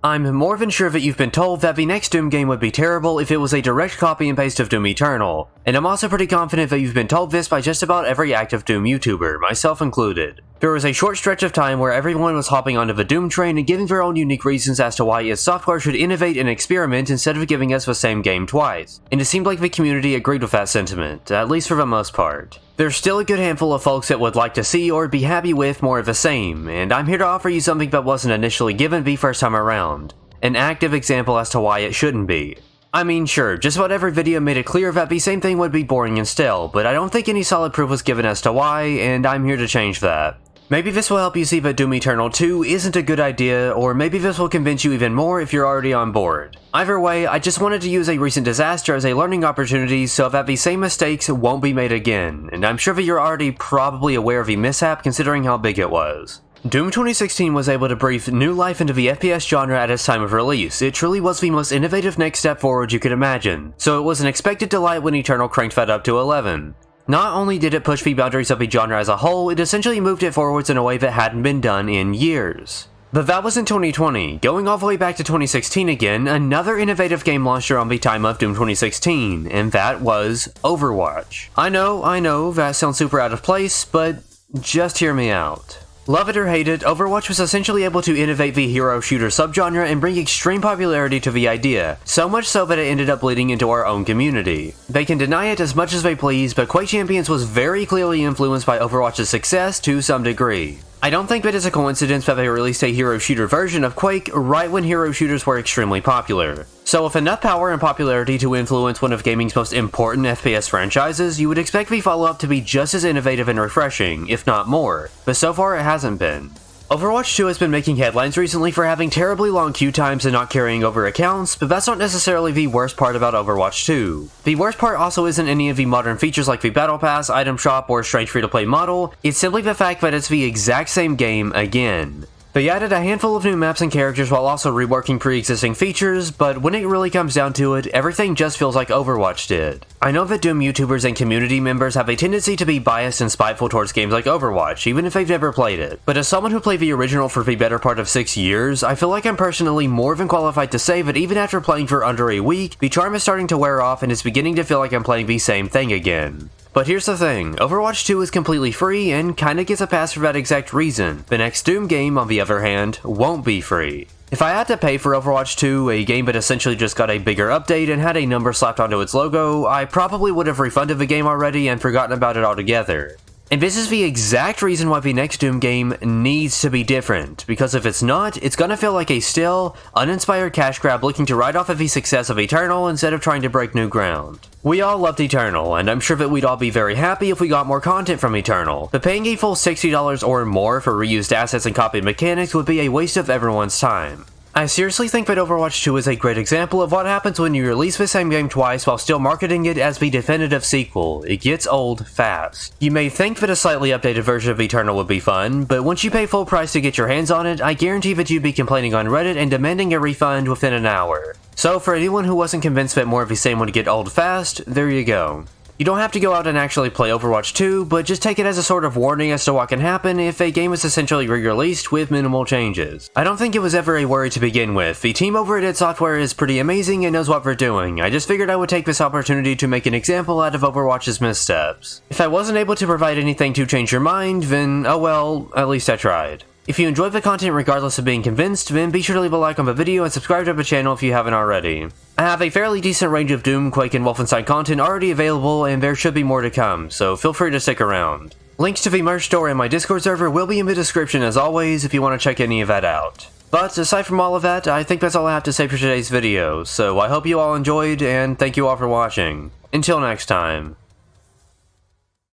I'm more than sure that you've been told that the next Doom game would be terrible if it was a direct copy and paste of Doom Eternal, and I'm also pretty confident that you've been told this by just about every active Doom YouTuber, myself included. There was a short stretch of time where everyone was hopping onto the Doom train and giving their own unique reasons as to why its software should innovate and experiment instead of giving us the same game twice, and it seemed like the community agreed with that sentiment, at least for the most part. There's still a good handful of folks that would like to see or be happy with more of the same, and I'm here to offer you something that wasn't initially given the first time around. An active example as to why it shouldn't be. I mean, sure, just about every video made it clear that the same thing would be boring and stale, but I don't think any solid proof was given as to why, and I'm here to change that. Maybe this will help you see that Doom Eternal 2 isn't a good idea, or maybe this will convince you even more if you're already on board. Either way, I just wanted to use a recent disaster as a learning opportunity so that the same mistakes won't be made again, and I'm sure that you're already probably aware of the mishap considering how big it was. Doom 2016 was able to breathe new life into the FPS genre at its time of release. It truly was the most innovative next step forward you could imagine, so it was an expected delight when Eternal cranked that up to 11. Not only did it push the boundaries of the genre as a whole, it essentially moved it forwards in a way that hadn't been done in years. But that was in 2020. Going all the way back to 2016 again, another innovative game launched around the time of Doom 2016, and that was Overwatch. I know, that sounds super out of place, but just hear me out. Love it or hate it, Overwatch was essentially able to innovate the hero shooter subgenre and bring extreme popularity to the idea, so much so that it ended up bleeding into our own community. They can deny it as much as they please, but Quake Champions was very clearly influenced by Overwatch's success to some degree. I don't think that it's a coincidence that they released a hero shooter version of Quake right when hero shooters were extremely popular. So with enough power and popularity to influence one of gaming's most important FPS franchises, you would expect the follow-up to be just as innovative and refreshing, if not more, but so far it hasn't been. Overwatch 2 has been making headlines recently for having terribly long queue times and not carrying over accounts, but that's not necessarily the worst part about Overwatch 2. The worst part also isn't any of the modern features like the Battle Pass, item shop, or strange free-to-play model, it's simply the fact that it's the exact same game again. They added a handful of new maps and characters while also reworking pre-existing features, but when it really comes down to it, everything just feels like Overwatch did. I know that Doom YouTubers and community members have a tendency to be biased and spiteful towards games like Overwatch, even if they've never played it. But as someone who played the original for the better part of 6 years, I feel like I'm personally more than qualified to say that even after playing for under a week, the charm is starting to wear off and it's beginning to feel like I'm playing the same thing again. But here's the thing, Overwatch 2 is completely free and kinda gets a pass for that exact reason. The next Doom game, on the other hand, won't be free. If I had to pay for Overwatch 2, a game that essentially just got a bigger update and had a number slapped onto its logo, I probably would have refunded the game already and forgotten about it altogether. And this is the exact reason why the next Doom game needs to be different, because if it's not, it's gonna feel like a still, uninspired cash grab looking to ride off of the success of Eternal instead of trying to break new ground. We all loved Eternal, and I'm sure that we'd all be very happy if we got more content from Eternal, but paying a full $60 or more for reused assets and copied mechanics would be a waste of everyone's time. I seriously think that Overwatch 2 is a great example of what happens when you release the same game twice while still marketing it as the definitive sequel. It gets old fast. You may think that a slightly updated version of Eternal would be fun, but once you pay full price to get your hands on it, I guarantee that you'd be complaining on Reddit and demanding a refund within an hour. So for anyone who wasn't convinced that more of the same would get old fast, there you go. You don't have to go out and actually play Overwatch 2, but just take it as a sort of warning as to what can happen if a game is essentially re-released with minimal changes. I don't think it was ever a worry to begin with. The team over at id Software is pretty amazing and knows what they're doing. I just figured I would take this opportunity to make an example out of Overwatch's missteps. If I wasn't able to provide anything to change your mind, then oh well, at least I tried. If you enjoyed the content regardless of being convinced, then be sure to leave a like on the video and subscribe to the channel if you haven't already. I have a fairly decent range of Doom, Quake, and Wolfenstein content already available, and there should be more to come, so feel free to stick around. Links to the merch store and my Discord server will be in the description as always if you want to check any of that out. But aside from all of that, I think that's all I have to say for today's video, so I hope you all enjoyed, and thank you all for watching. Until next time.